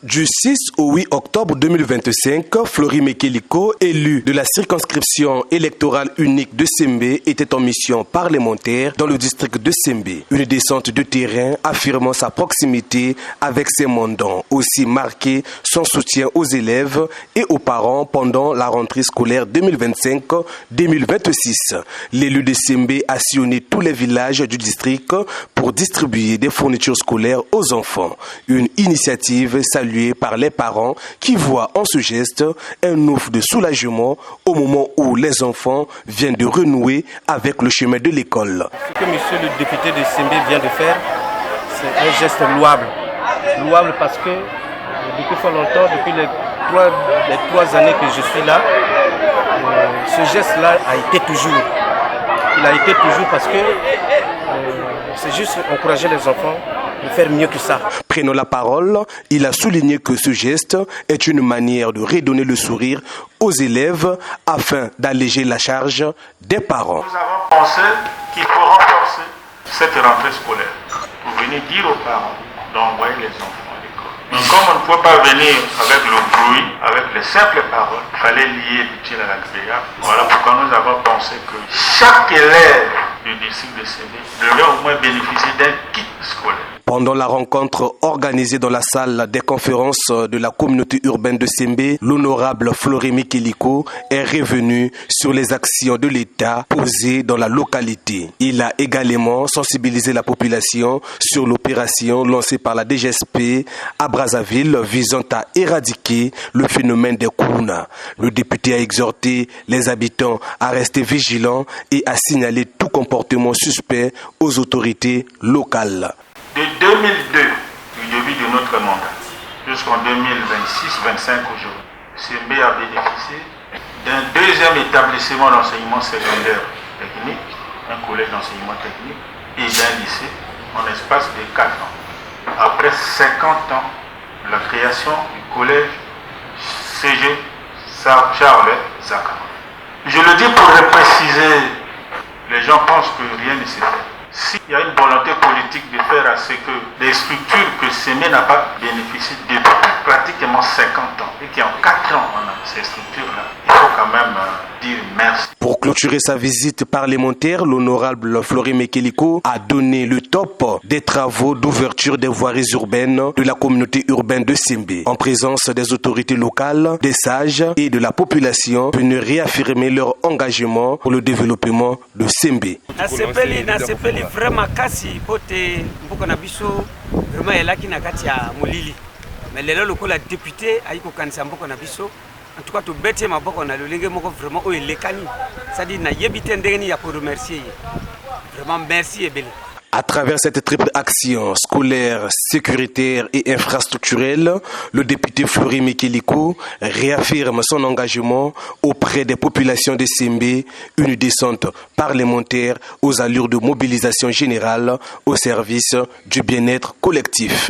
Du 6 au 8 octobre 2025, Flory Mekeliko, élu de la circonscription électorale unique de Sembé, était en mission parlementaire dans le district de Sembé. Une descente de terrain affirmant sa proximité avec ses mandants, aussi marqué son soutien aux élèves et aux parents pendant la rentrée scolaire 2025-2026. L'élu de Sembé a sillonné tous les villages du district pour distribuer des fournitures scolaires aux enfants. Une initiative saluée par les parents qui voient en ce geste un ouf de soulagement au moment où les enfants viennent de renouer avec le chemin de l'école. Ce que monsieur le député de Sembé vient de faire, c'est un geste louable. Louable parce que depuis fort longtemps, depuis les trois années que je suis là, ce geste-là a été toujours. Il a été toujours parce que c'est juste encourager les enfants de faire mieux que ça. Prenant la parole, il a souligné que ce geste est une manière de redonner le sourire aux élèves afin d'alléger la charge des parents. Nous avons pensé qu'il faut renforcer cette rentrée scolaire pour venir dire aux parents d'envoyer les enfants à l'école. Donc comme on ne peut pas venir avec le bruit, avec les simples paroles, il fallait lier l'utile à l'agréable. Voilà pourquoi nous avons pensé que chaque élève du district de Sembé devrait au moins bénéficier d'un kit scolaire. Pendant la rencontre organisée dans la salle des conférences de la communauté urbaine de Sembé, l'honorable Flory Mekeliko est revenu sur les actions de l'État posées dans la localité. Il a également sensibilisé la population sur l'opération lancée par la DGSP à Brazzaville visant à éradiquer le phénomène des Kuna. Le député a exhorté les habitants à rester vigilants et à signaler tout comportement suspect aux autorités locales. De 2002, du début de notre mandat, jusqu'en 2026-25 aujourd'hui, Sembé a bénéficié d'un deuxième établissement d'enseignement secondaire technique, un collège d'enseignement technique et d'un lycée en espace de 4 ans. Après 50 ans de la création du collège CG Charles Zaka. Je le dis pour préciser, les gens pensent que rien ne s'est fait. S'il y a une volonté politique de faire à ce que les structures que Sembé n'a pas bénéficié depuis pratiquement 50 ans et qui en 4 ans on a ces structures-là, il faut quand même dire merci. Pour clôturer sa visite parlementaire, l'honorable Flory Mekeliko a donné le top des travaux d'ouverture des voiries urbaines de la communauté urbaine de Sembé, en présence des autorités locales, des sages et de la population, venus réaffirmer leur engagement pour le développement de Sembé. Nasepeli vraiment kasi pote mboko na biso vraiment elaki na kati ya molili mais lelo lokola député ayiko kanisa mboko na biso en tout cas to bete maboko na lolenge moko vraiment o elekani ça dit na yebite ndengeni ya pour remercier vraiment merci ebele. À travers cette triple action scolaire, sécuritaire et infrastructurelle, le député Flory Mekeliko réaffirme son engagement auprès des populations de Sembé, une descente parlementaire aux allures de mobilisation générale au service du bien-être collectif.